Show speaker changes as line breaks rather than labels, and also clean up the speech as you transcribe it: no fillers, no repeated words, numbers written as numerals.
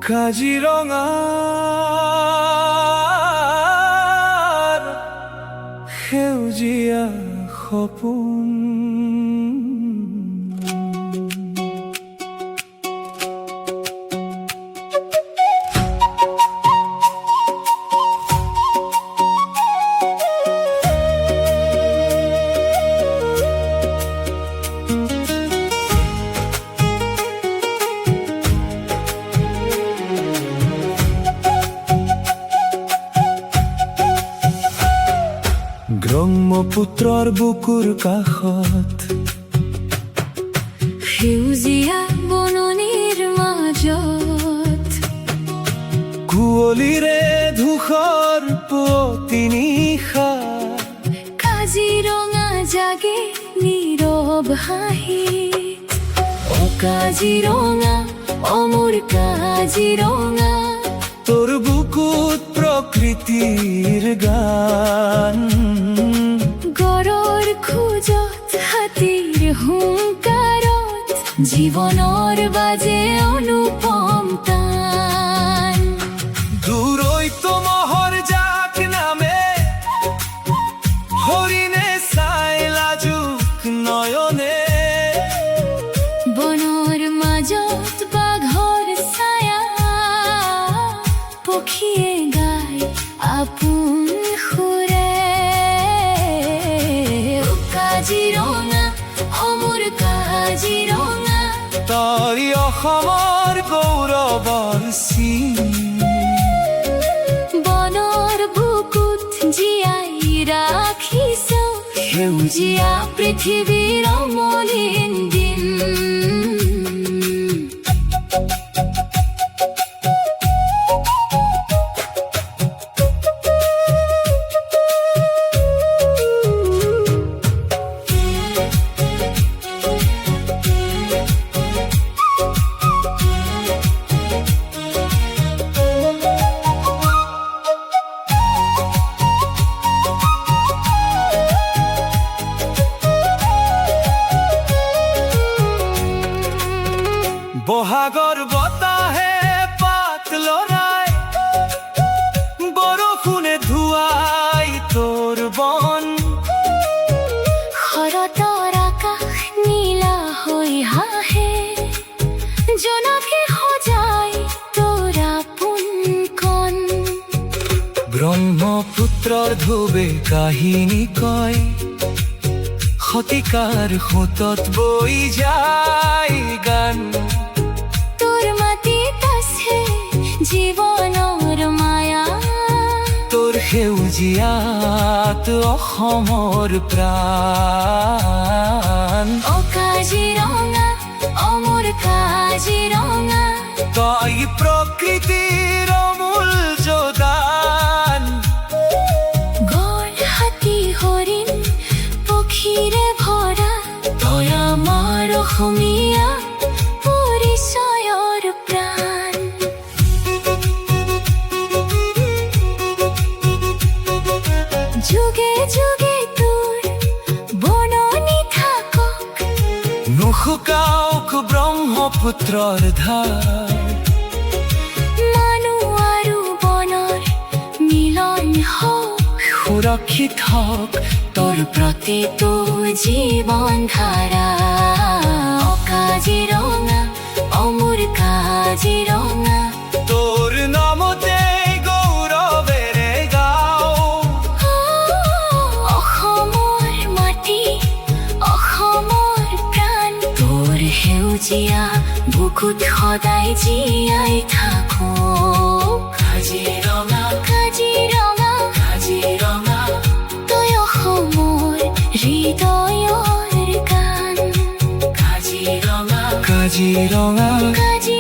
কাজিৰঙাৰ সেউজীয়া সপোন। ব্ৰহ্মপুত্ৰৰ বুকুৰ কাষত
সেউজীয়া বননিৰ মাজত
কুঁৱলীৰে ধূসৰ পুৱতি নিশা
কাজিৰঙা জাগে নীৰৱ হাঁহিত। অ কাজিৰঙা, অমৰ কাজিৰঙা,
তোৰ বুকুত প্ৰকৃতিৰ গান।
গড়ৰ খোজত, হাতীৰ হুংকাৰত জীৱনৰ বাজে অনুপম তান।
দূৰৈত মহৰ জাক নামে হৰিণে চাই লাজুক নয়নে।
বনৰ মাজত বাঘৰ ছায়া, পক্ষীয়ে গায় আপোন সুৰে। অ কাজিৰঙা, অমৰ কাজিৰঙা,
তই অসমৰ গৌৰৱৰ চিন।
বনৰ বুকুত জীয়াই ৰাখিছ সেউজীয়া পৃথিৱীৰ অমলিন দিন।
বহাগৰ বতাহে পাত লৰাই, বৰষুণে ধুৱাই তোৰ বন।
শৰতৰ আকাশ নীলা হৈ হাঁহে, জোনাকে সজাই তোৰ আপোনখন।
ব্ৰহ্মপুত্ৰৰ ঢৌৱে কাহিনী কয়, শতিকাৰ সোঁতত বৈ যায় গান।
তোৰ মাটিত আছে জীৱনৰ মায়া,
তোৰ সেউজীয়াত অসমৰ প্ৰাণ।
অ কাজিৰঙা, অমৰ কাজিৰঙা,
তই প্ৰকৃতিৰ অমূল যোদান।
গড়, হাতী, হৰিণ, পক্ষীৰে ভৰা, তই আমাৰ অসমীয়া পৰিচয়ৰ প্ৰাণ। যুগে যুগে তোৰ বননি থাকক,
নুশুকাওক ব্ৰহ্মপুত্ৰৰ ধাৰ।
মানুহ আৰু বনৰ মিলন হওক,
সুৰক্ষিত হওক
তোৰ প্ৰতিটো জীৱন ধাৰা। অ কাজিৰঙা, অমৰ কাজিৰঙা,
তোৰ নামতে গৌৰৱেৰে গাওঁ।
অসমৰ মাটি, অসমৰ প্ৰাণ, তোৰ সেউজীয়া বুকুত সদায় জীয়াই থাকো।
কাজিৰঙা,
কাজিৰঙা,
কাজিৰঙা,
তই অসমৰ হৃদয়ৰ গান।
কাজিৰঙা, কাজিৰঙা,
কাজিৰঙা।